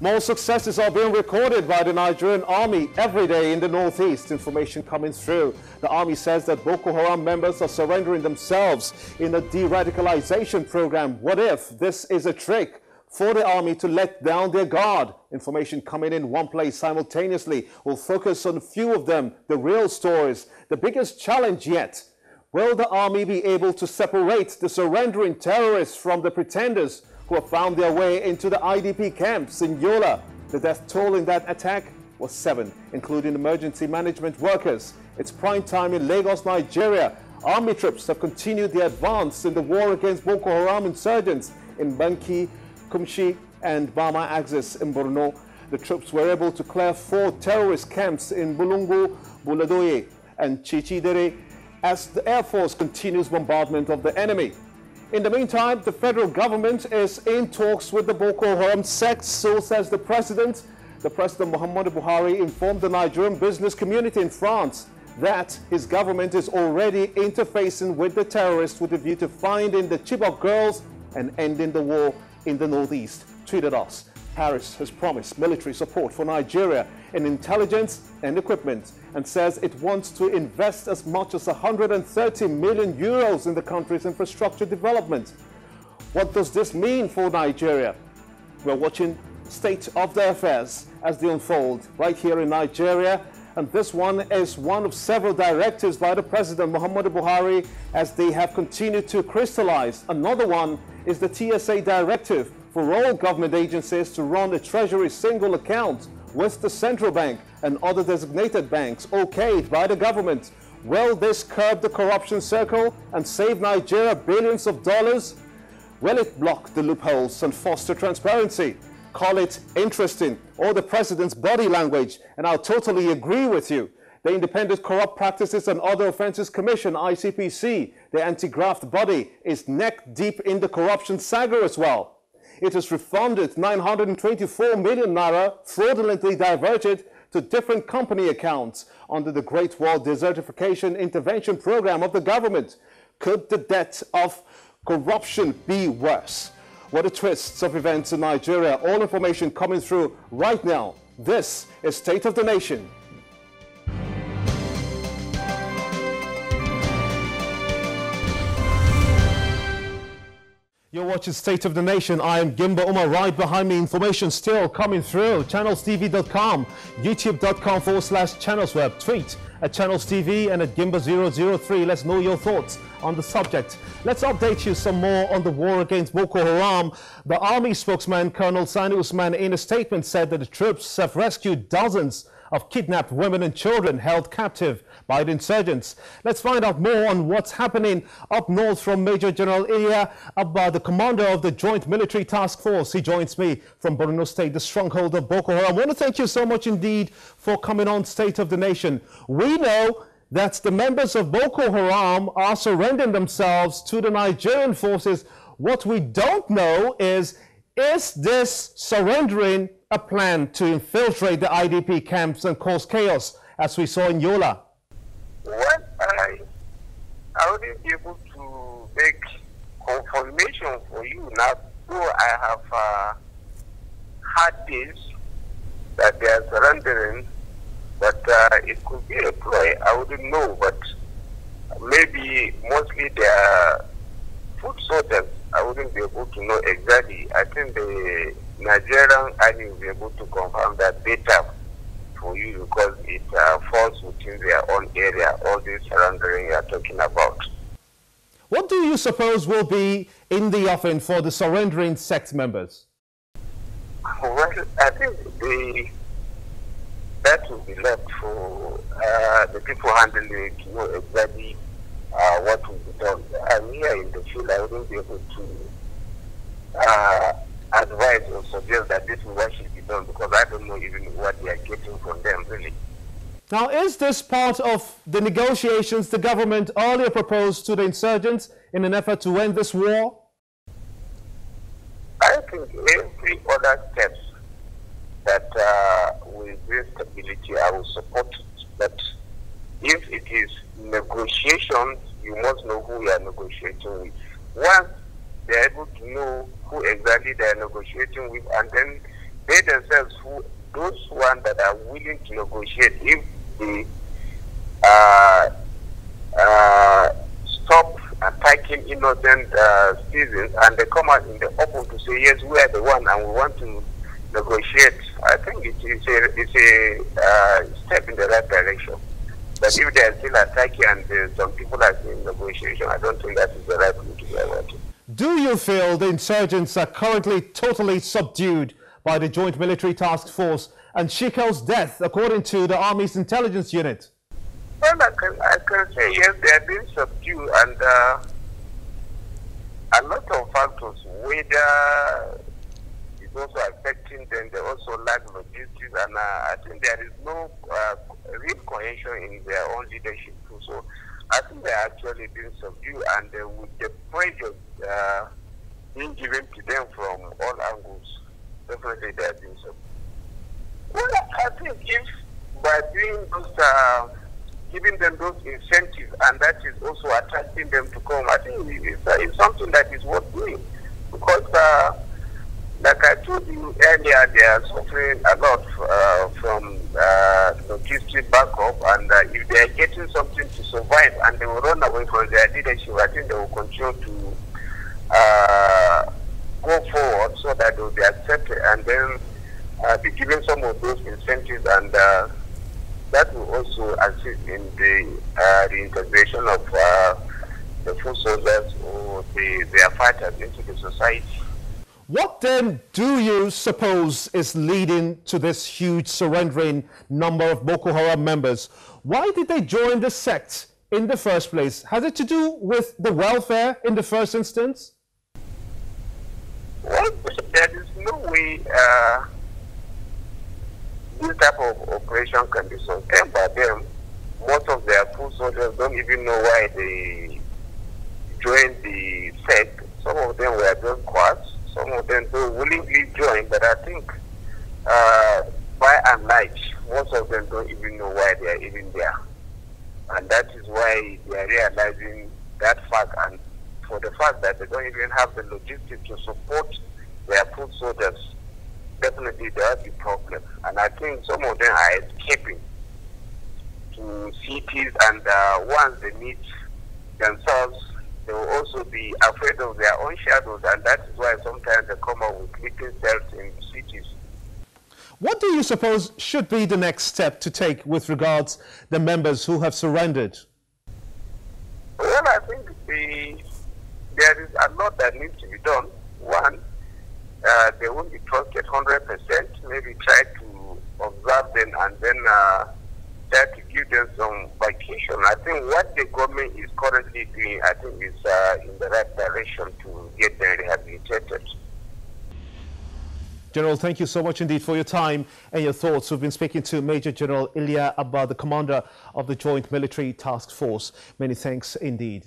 More successes are being recorded by the Nigerian army every day in the northeast. Information coming through. The army says that Boko Haram members are surrendering themselves in a de-radicalization program. What if this is a trick for the army to let down their guard? Information coming in one place simultaneously. We'll focus on a few of them, the real stories. The biggest challenge yet. Will the army be able to separate the surrendering terrorists from the pretenders who have found their way into the IDP camps in Yola? The death toll in that attack was 7, including emergency management workers. It's prime time in Lagos, Nigeria. Army troops have continued their advance in the war against Boko Haram insurgents in Banki, Kumshi and Bama axis in Borno. The troops were able to clear 4 terrorist camps in Bulungu, Buladoye and Chichidere as the Air Force continues bombardment of the enemy. In the meantime, the federal government is in talks with the Boko Haram sect, so says the President. The President Muhammadu Buhari informed the Nigerian business community in France that his government is already interfacing with the terrorists with a view to finding the Chibok girls and ending the war in the northeast. Tweeted us. Paris has promised military support for Nigeria in intelligence and equipment and says it wants to invest as much as 130 million euros in the country's infrastructure development. What does this mean for Nigeria? We're watching state of the affairs as they unfold right here in Nigeria, and this one is one of several directives by the President Muhammadu Buhari as they have continued to crystallize. Another one is the TSA directive for all government agencies to run a treasury single account with the central bank and other designated banks okayed by the government. Will this curb the corruption circle and save Nigeria billions of dollars? Will it block the loopholes and foster transparency? Call it interesting or the president's body language, and I'll totally agree with you. The Independent Corrupt Practices and Other Offences Commission, ICPC, the anti-graft body, is neck deep in the corruption saga as well. It has refunded 924 million naira fraudulently diverted to different company accounts under the Great Wall Desertification Intervention Program of the government. Could the debt of corruption be worse? What are twists of events in Nigeria? All information coming through right now. This is State of the Nation. You're watching State of the Nation. I am Gimba Umar. Right behind me, information still coming through. ChannelsTV.com, YouTube.com/ChannelsWeb. Tweet at ChannelsTV and at Gimba003. Let's know your thoughts on the subject. Let's update you some more on the war against Boko Haram. The army spokesman, Colonel Sani Usman, in a statement said that the troops have rescued dozens of kidnapped women and children held captive by the insurgents. Let's find out more on what's happening up north from Major General Iya Abba, the commander of the Joint Military Task Force. He joins me from Borno State, the stronghold of Boko Haram. I want to thank you so much indeed for coming on State of the Nation. We know that the members of Boko Haram are surrendering themselves to the Nigerian forces. What we don't know is this surrendering a plan to infiltrate the IDP camps and cause chaos, as we saw in Yola? Well, I wouldn't be able to make confirmation for you now, though I have heard this, that they are surrendering, but it could be a ploy. I wouldn't know, but maybe mostly they are foot soldiers. I wouldn't be able to know exactly. I think the Nigerian army will be able to confirm that better for you because it falls within their own area, all this surrendering you are talking about. What do you suppose will be in the offing for the surrendering sect members? Well, I think that will be left for the people handling it to know exactly what will be done. I'm here in the field. I wouldn't be able to advise or suggest that this is what should be done because I don't know even what they are getting from them, really. Now, is this part of the negotiations the government earlier proposed to the insurgents in an effort to end this war? I think every other steps that will bring stability, I will support it. But if it is negotiations, you must know who you are negotiating with. Once they are able to know who exactly they are negotiating with, and then they themselves themselves, those ones that are willing to negotiate, if they stop attacking innocent citizens and they come out in the open to say, yes, we are the one and we want to negotiate, I think it's a step in the right direction. But if they are still attacking and some people are in negotiation, I don't think that is the right way to go about it. Do you feel the insurgents are currently totally subdued by the Joint Military Task Force and Shikel's death, according to the Army's intelligence unit? Well, I can say yes, they are being subdued, and a lot of factors, weather is also affecting them. They also lack logistics, and I think there is no real cohesion in their own leadership too. So I think they are actually being subdued, and with the pressure being given to them from all angles, definitely they are being subdued. Well, I think if by doing those, giving them those incentives, and that is also attracting them to come, I think it's something that is worth doing. Because, like I told you earlier, they are suffering a lot from logistic backup, and if they are getting something to survive and they will run away from their leadership, I think they will continue to go forward so that they will be accepted, and then be given some of those incentives, and that will also assist in the integration of the foot soldiers or their fighters into the society. What then do you suppose is leading to this huge surrendering number of Boko Haram members? Why did they join the sect in the first place? Has it to do with the welfare in the first instance? Well, there is no way this type of operation can be sustained by them. Most of their foot soldiers don't even know why they joined the sect. Some of them were just quads. Some of them don't willingly join, but I think by and large, most of them don't even know why they are even there. And that is why they are realizing that fact, and for the fact that they don't even have the logistics to support their foot soldiers, definitely there will be problems. And I think some of them are escaping to cities, and once they meet themselves, they will also be afraid of their own shadows, and that is why sometimes they come up with sleeping cells in cities. What do you suppose should be the next step to take with regards the members who have surrendered? Well, I think there is a lot that needs to be done. One, they won't be trusted 100%. Maybe try to observe them and then try to give them some vacation. I think what the government is currently doing, I think, is in the right direction to get them rehabilitated. General, thank you so much indeed for your time and your thoughts. We've been speaking to Major General Iliya Abba, the commander of the Joint Military Task Force. Many thanks indeed.